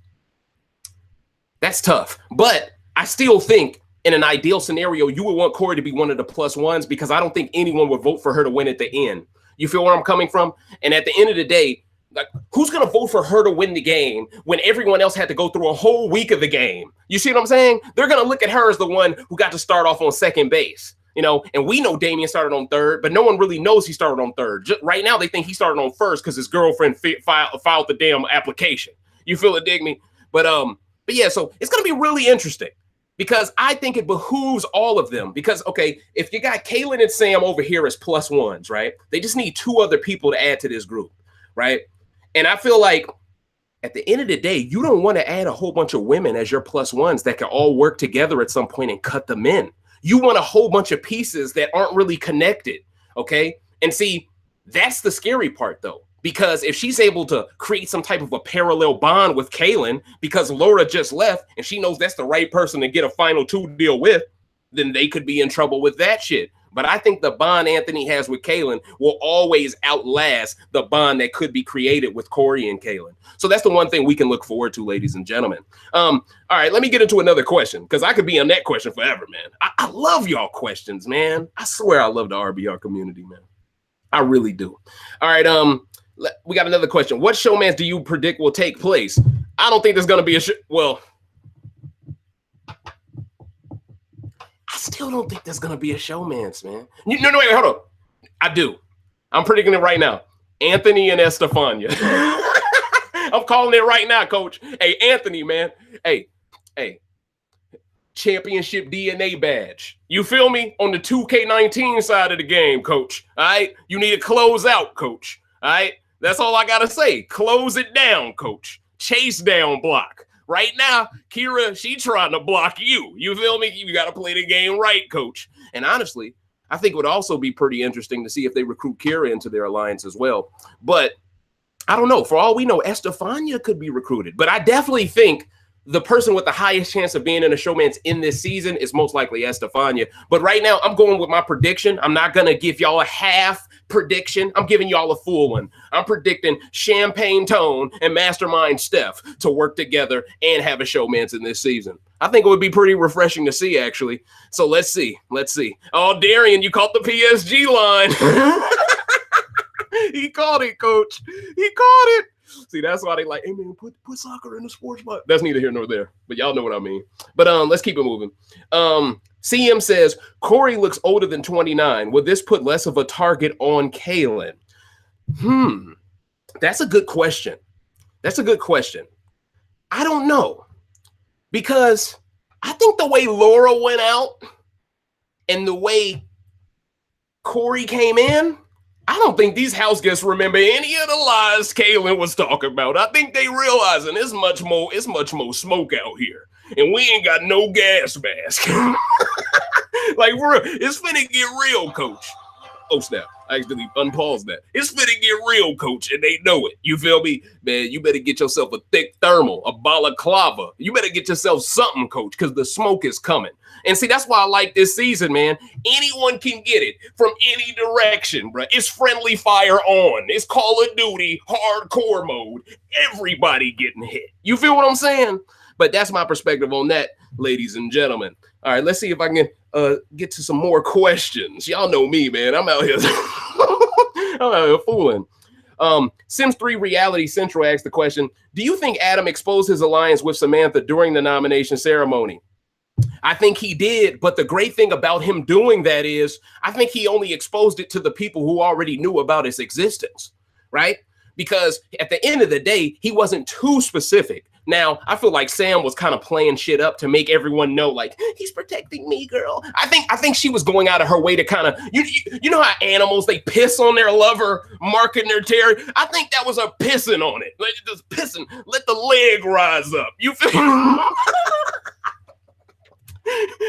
That's tough. But I still think in an ideal scenario, you would want Corey to be one of the +1s because I don't think anyone would vote for her to win at the end. You feel where I'm coming from? And at the end of the day, like, who's going to vote for her to win the game when everyone else had to go through a whole week of the game? You see what I'm saying? They're going to look at her as the one who got to start off on second base. You know, and we know Damian started on third, but no one really knows he started on third. Just right now, they think he started on first because his girlfriend filed the damn application. You feel it, dig me? But yeah, so it's going to be really interesting. Because I think it behooves all of them. Because, okay, if you got Kaylin and Sam over here as +1s, right? They just need 2 other people to add to this group, right? And I feel like at the end of the day, you don't want to add a whole bunch of women as your +1s that can all work together at some point and cut them in. You want a whole bunch of pieces that aren't really connected, okay? And see, that's the scary part, though. Because if she's able to create some type of a parallel bond with Kaylin because Laura just left and she knows that's the right person to get a final 2 deal with, then they could be in trouble with that shit. But I think the bond Anthony has with Kaylin will always outlast the bond that could be created with Corey and Kaylin. So that's the one thing we can look forward to, ladies and gentlemen. All right, let me get into another question because I could be on that question forever, man. I love y'all questions, man. I swear I love the RBR community, man. I really do. All right, we got another question. What showmance do you predict will take place? I don't think there's going to be well, I still don't think there's going to be a showmance, man. No, wait, hold on. I do. I'm predicting it right now. Anthony and Estefania. I'm calling it right now, coach. Hey, Anthony, man. Hey. Championship DNA badge. You feel me? On the 2K19 side of the game, coach. All right? You need to close out, coach. All right? That's all I got to say. Close it down, coach. Chase down block. Right now, Kira, she trying to block you. You feel me? You got to play the game right, coach. And honestly, I think it would also be pretty interesting to see if they recruit Kira into their alliance as well. But I don't know. For all we know, Estefania could be recruited. But I definitely think the person with the highest chance of being in a showmance in this season is most likely Estefania. But right now, I'm going with my prediction. I'm not going to give y'all a half prediction. I'm giving y'all a full one. I'm predicting Champagne Tone and Mastermind Steph to work together and have a showmance in this season. I think it would be pretty refreshing to see, actually. So let's see. Oh, Darian, you caught the PSG line. He caught it, coach. He caught it. See, that's why they like, hey, man, put soccer in the sports book. That's neither here nor there, but y'all know what I mean. But let's keep it moving. CM says, Corey looks older than 29. Would this put less of a target on Kaylin? That's a good question. I don't know. Because I think the way Laura went out and the way Corey came in, I don't think these house guests remember any of the lies Kaylin was talking about. I think they realizing it's much more smoke out here. And we ain't got no gas mask. Like, for real, it's finna get real, coach. Oh, snap. I actually unpaused that. It's finna get real, coach, and they know it. You feel me? Man, you better get yourself a thick thermal, a balaclava. You better get yourself something, coach, because the smoke is coming. And see, that's why I like this season, man. Anyone can get it from any direction, bro. It's friendly fire on. It's Call of Duty hardcore mode. Everybody getting hit. You feel what I'm saying? But that's my perspective on that, ladies and gentlemen. All right, let's see if I can get to some more questions. Y'all know me, man. I'm out here. I'm out here fooling. Sims 3 Reality Central asked the question, do you think Adam exposed his alliance with Samantha during the nomination ceremony? I think he did, but the great thing about him doing that is I think he only exposed it to the people who already knew about its existence, right? Because at the end of the day, he wasn't too specific. Now, I feel like Sam was kind of playing shit up to make everyone know, like, he's protecting me, girl. I think she was going out of her way to kind of, you know how animals, they piss on their lover, marking their territory? I think that was her pissing on it. Like, just pissing, let the leg rise up. You feel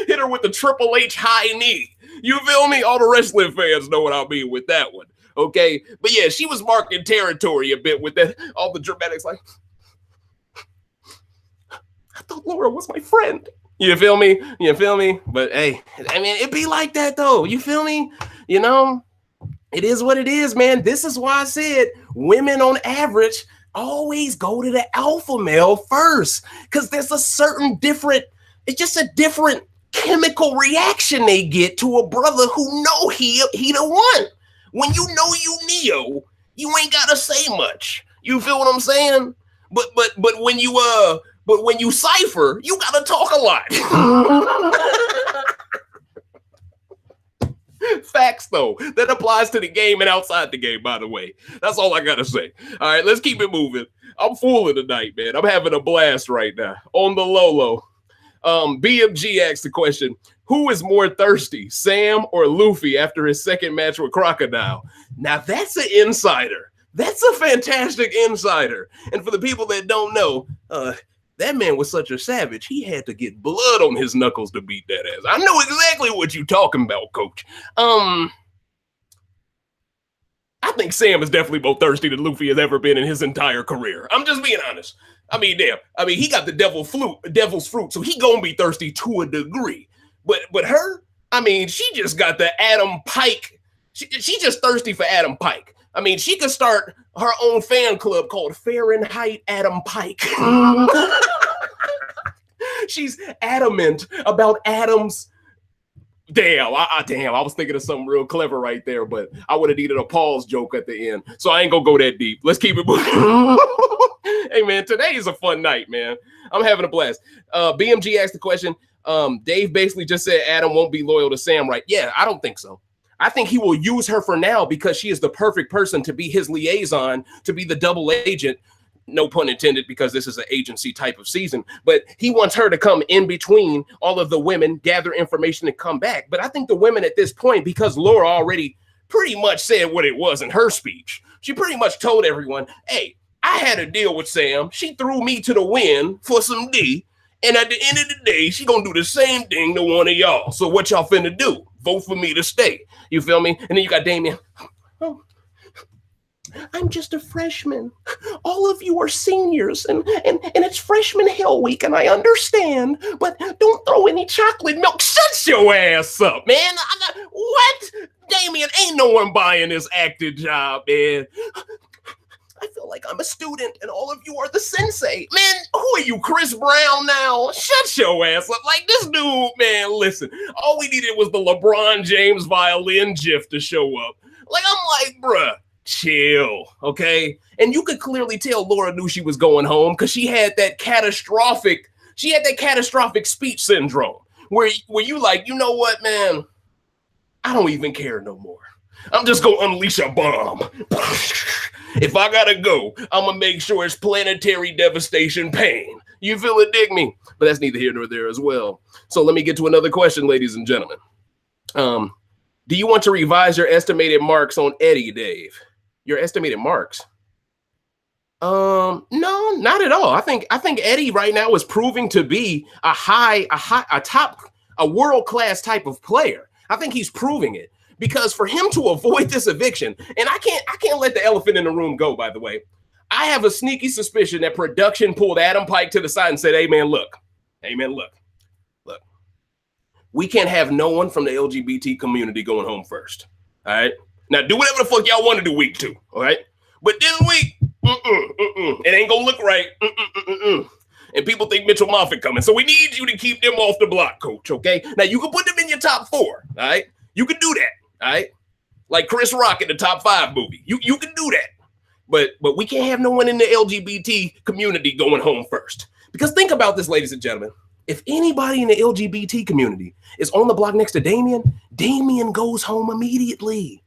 hit her with the Triple H high knee. You feel me? All the wrestling fans know what I mean with that one. Okay? But yeah, she was marking territory a bit with that. All the dramatics like, I thought Laura was my friend. You feel me? You feel me? But hey, I mean, it be like that though. You feel me? You know, it is what it is, man. This is why I said women on average always go to the alpha male first. Because there's a certain different, it's just a different chemical reaction they get to a brother who know he the one. When you know you Neo, you ain't gotta say much. You feel what I'm saying? But when you Cypher, you gotta talk a lot. Facts though. That applies to the game and outside the game, by the way. That's all I gotta say. All right, let's keep it moving. I'm fooling tonight, man. I'm having a blast right now. On the low. BMG asked the question, who is more thirsty, Sam or Luffy after his second match with Crocodile? Now that's an insider. That's a fantastic insider. And for the people that don't know, that man was such a savage, he had to get blood on his knuckles to beat that ass. I know exactly what you're talking about, coach. I think Sam is definitely more thirsty than Luffy has ever been in his entire career. I'm just being honest. I mean, damn. I mean, he got the devil's fruit, so he gonna be thirsty to a degree. But her, I mean, she just got the Adam Pike. She just thirsty for Adam Pike. I mean, she could start her own fan club called Fahrenheit Adam Pike. She's adamant about Adam's. Damn, I was thinking of something real clever right there, but I would have needed a pause joke at the end. So I ain't gonna go that deep. Let's keep it moving. Hey, man, today is a fun night, man. I'm having a blast. BMG asked the question. Dave basically just said Adam won't be loyal to Sam, right? Yeah, I don't think so. I think he will use her for now because she is the perfect person to be his liaison, to be the double agent. No pun intended, because this is an agency type of season. But he wants her to come in between all of the women, gather information, and come back. But I think the women at this point, because Laura already pretty much said what it was in her speech, she pretty much told everyone, hey, I had a deal with Sam. She threw me to the wind for some D. And at the end of the day, she gonna do the same thing to one of y'all. So what y'all finna do? Vote for me to stay. You feel me? And then you got Damien. Oh, I'm just a freshman. All of you are seniors, and it's freshman hell week, and I understand, but don't throw any chocolate milk. Shut your ass up, man. What? Damien, ain't no one buying this acting job, man. I feel like I'm a student and all of you are the sensei. Man, who are you, Chris Brown now? Shut your ass up. Like, this dude, man, listen. All we needed was the LeBron James violin gif to show up. Like, I'm like, bruh, chill, okay? And you could clearly tell Laura knew she was going home because she had that catastrophic speech syndrome where you like, you know what, man? I don't even care no more. I'm just gonna unleash a bomb. If I gotta go, I'm gonna make sure it's planetary devastation pain. You feel it, dig me? But that's neither here nor there as well. So let me get to another question, ladies and gentlemen. Do you want to revise your estimated marks on Eddie, Dave? Your estimated marks? No, not at all. I think Eddie right now is proving to be a top a world-class type of player. I think he's proving it, because for him to avoid this eviction, and I can't let the elephant in the room go, by the way. I have a sneaky suspicion that production pulled Adam Pike to the side and said, hey man, look, we can't have no one from the LGBT community going home first. All right. Now do whatever the fuck y'all want to do week 2. All right. But this week, it ain't gonna look right. And people think Mitchell Moffitt coming. So we need you to keep them off the block, coach. Okay. Now you can put them in your top 4. All right. You can do that. All right. Like Chris Rock in the Top 5 movie. You can do that. But we can't have no one in the LGBT community going home first. Because think about this, ladies and gentlemen. If anybody in the LGBT community is on the block next to Damian goes home immediately.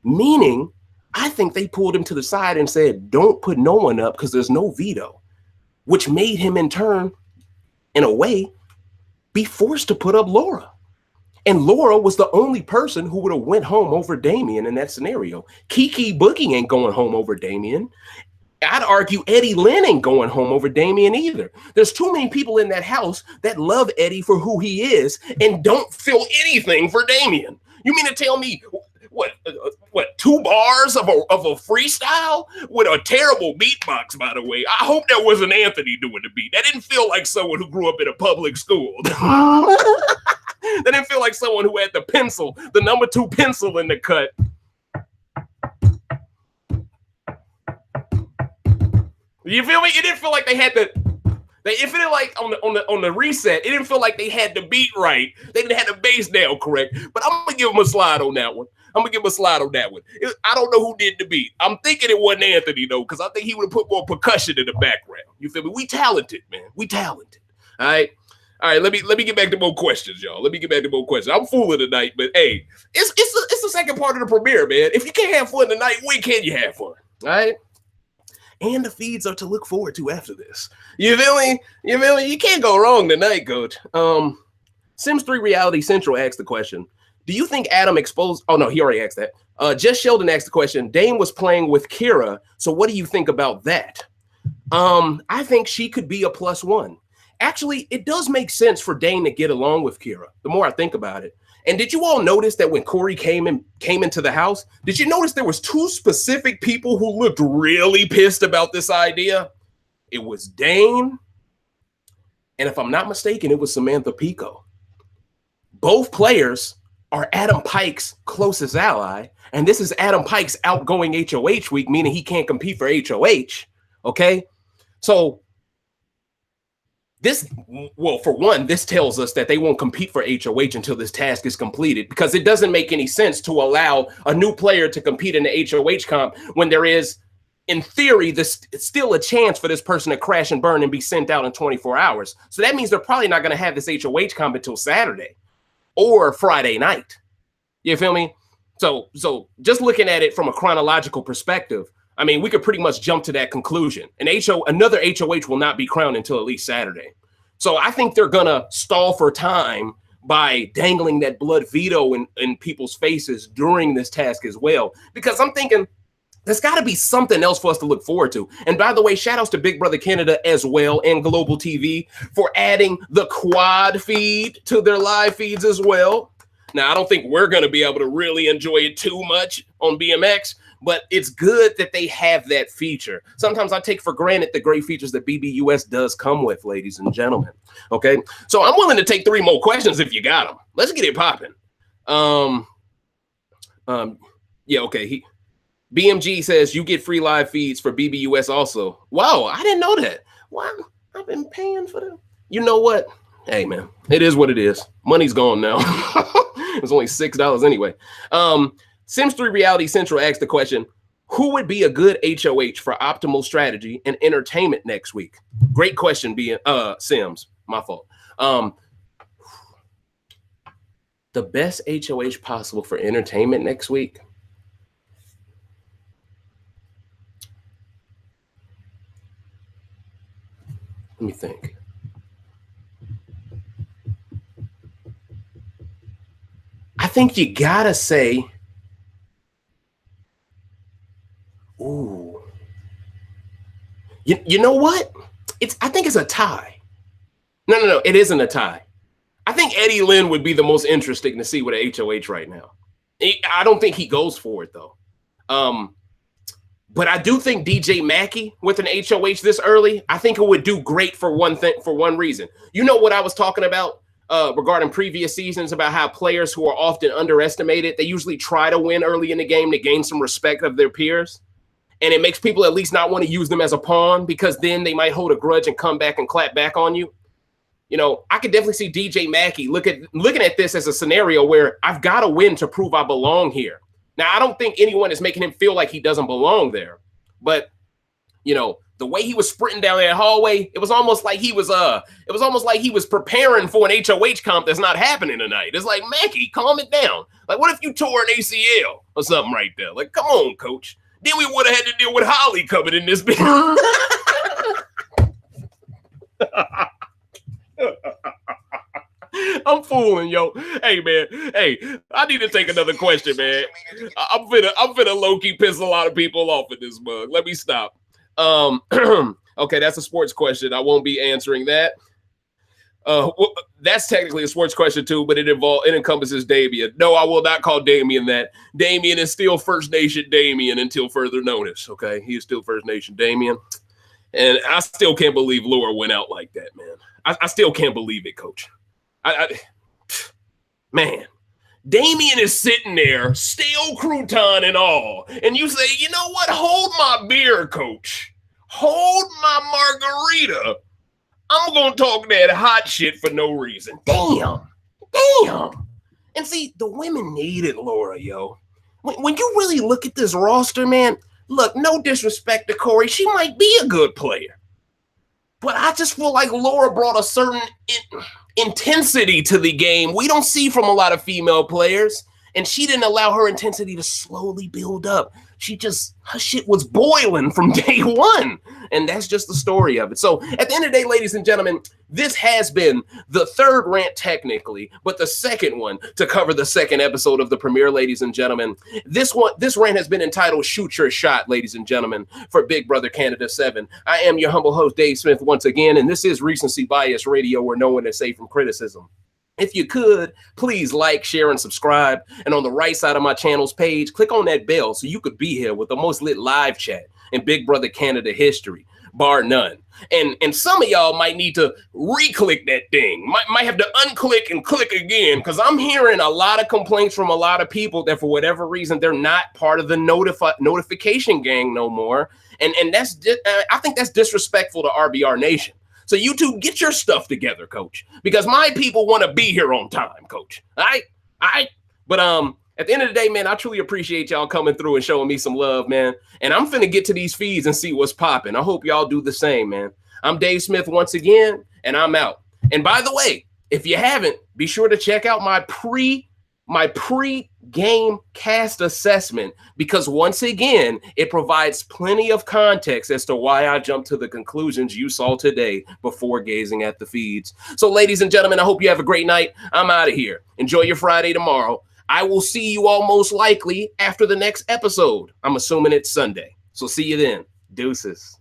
Meaning, I think they pulled him to the side and said, don't put no one up because there's no veto, which made him in turn, in a way, be forced to put up Laura. And Laura was the only person who would have went home over Damian in that scenario. Kiki Boogie ain't going home over Damian. I'd argue Eddie Lynn ain't going home over Damian either. There's too many people in that house that love Eddie for who he is and don't feel anything for Damian. You mean to tell me what 2 bars of a freestyle with a terrible beatbox, by the way? I hope that wasn't Anthony doing the beat. That didn't feel like someone who grew up in a public school. That didn't feel like someone who had the pencil, the number 2 pencil in the cut. You feel me? It didn't feel like they had the. It felt like on the reset, it didn't feel like they had the beat right. They didn't have the bass down correct. But I'm gonna give them a slide on that one. I don't know who did the beat. I'm thinking it wasn't Anthony though, because I think he would have put more percussion in the background. You feel me? We talented, man. We talented. All right. Let me get back to more questions, y'all. I'm fooling tonight, but hey, it's the second part of the premiere, man. If you can't have fun tonight, when can you have fun? All right. And the feeds are to look forward to after this. You feel me? You can't go wrong tonight, coach. Sims 3 Reality Central asked the question, do you think Adam exposed... Oh, no, he already asked that. Jess Sheldon asked the question, Dame was playing with Kira, so what do you think about that? I think she could be a +1. Actually, it does make sense for Dame to get along with Kira, the more I think about it. And did you all notice that when Corey came into the house, did you notice there was 2 specific people who looked really pissed about this idea? It was Dane, and if I'm not mistaken, it was Samantha Pico. Both players are Adam Pike's closest ally, and this is Adam Pike's outgoing HOH week, meaning he can't compete for HOH, okay? So for one, this tells us that they won't compete for HOH until this task is completed, because it doesn't make any sense to allow a new player to compete in the HOH comp when there is, in theory, it's still a chance for this person to crash and burn and be sent out in 24 hours. So that means they're probably not going to have this HOH comp until Saturday or Friday night. You feel me? So just looking at it from a chronological perspective, I mean, we could pretty much jump to that conclusion. Another HOH will not be crowned until at least Saturday. So I think they're going to stall for time by dangling that blood veto in people's faces during this task as well. Because I'm thinking there's got to be something else for us to look forward to. And by the way, shout outs to Big Brother Canada as well and Global TV for adding the quad feed to their live feeds as well. Now, I don't think we're going to be able to really enjoy it too much on BMX, but it's good that they have that feature. Sometimes I take for granted the great features that BBUS does come with, ladies and gentlemen. Okay, so I'm willing to take 3 more questions if you got them. Let's get it popping. Yeah, okay. BMG says you get free live feeds for BBUS also. Wow, I didn't know that. Wow, I've been paying for them. You know what? Hey, man, it is what it is. Money's gone now. It's only $6 anyway. Sims 3 Reality Central asked the question, who would be a good HOH for optimal strategy and entertainment next week? Great question, Sims. My fault. The best HOH possible for entertainment next week? Let me think. I think you gotta say, ooh, you know what? I think it's a tie. No, it isn't a tie. I think Eddie Lynn would be the most interesting to see with a HOH right now. I don't think he goes for it though. But I do think DJ Mackey with an HOH this early, I think it would do great for one reason. You know what I was talking about regarding previous seasons about how players who are often underestimated, they usually try to win early in the game to gain some respect of their peers. And it makes people at least not want to use them as a pawn because then they might hold a grudge and come back and clap back on you. You know, I could definitely see DJ Mackey looking at this as a scenario where I've got to win to prove I belong here. Now, I don't think anyone is making him feel like he doesn't belong there. But, you know, the way he was sprinting down that hallway, it was almost like he was preparing for an HOH comp that's not happening tonight. It's like, Mackey, calm it down. Like, what if you tore an ACL or something right there? Like, come on, coach. Then we would have had to deal with Holly coming in this bitch. I'm fooling, yo. Hey, man. Hey, I need to take another question, man. I'm finna low-key piss a lot of people off in this mug. Let me stop. Okay, that's a sports question. I won't be answering that. Well, that's technically a sports question too, but it encompasses Damien. No, I will not call Damien that. Damien is still First Nation Damien until further notice. Okay, he is still First Nation Damien, and I still can't believe Laura went out like that, man. I still can't believe it, Coach. Man, Damien is sitting there, stale crouton and all, and you say, you know what? Hold my beer, Coach. Hold my margarita. I'm going to talk that hot shit for no reason. Damn. And see, the women needed Laura, yo. When you really look at this roster, man, look, no disrespect to Corey. She might be a good player. But I just feel like Laura brought a certain intensity to the game we don't see from a lot of female players. And she didn't allow her intensity to slowly build up. Her shit was boiling from day one. And that's just the story of it. So at the end of the day, ladies and gentlemen, this has been the third rant technically, but the second one to cover the second episode of the premiere, ladies and gentlemen. This rant has been entitled Shoot Your Shot, ladies and gentlemen, for Big Brother Canada 7. I am your humble host, Dave Smith, once again, and this is Recency Bias Radio, where no one is safe from criticism. If you could, please like, share, and subscribe. And on the right side of my channel's page, click on that bell so you could be here with the most lit live chat in Big Brother Canada history, bar none. And some of y'all might need to re-click that thing. Might have to unclick and click again, because I'm hearing a lot of complaints from a lot of people that for whatever reason, they're not part of the notification gang no more. And I think that's disrespectful to RBR Nation. So YouTube, get your stuff together, Coach, because my people want to be here on time, Coach. All right. But at the end of the day, man, I truly appreciate y'all coming through and showing me some love, man. And I'm finna get to these feeds and see what's popping. I hope y'all do the same, man. I'm Dave Smith once again, and I'm out. And by the way, if you haven't, be sure to check out my pre-game cast assessment, because once again, it provides plenty of context as to why I jumped to the conclusions you saw today before gazing at the feeds. So ladies and gentlemen, I hope you have a great night. I'm out of here. Enjoy your Friday tomorrow. I will see you all most likely after the next episode. I'm assuming it's Sunday. So see you then. Deuces.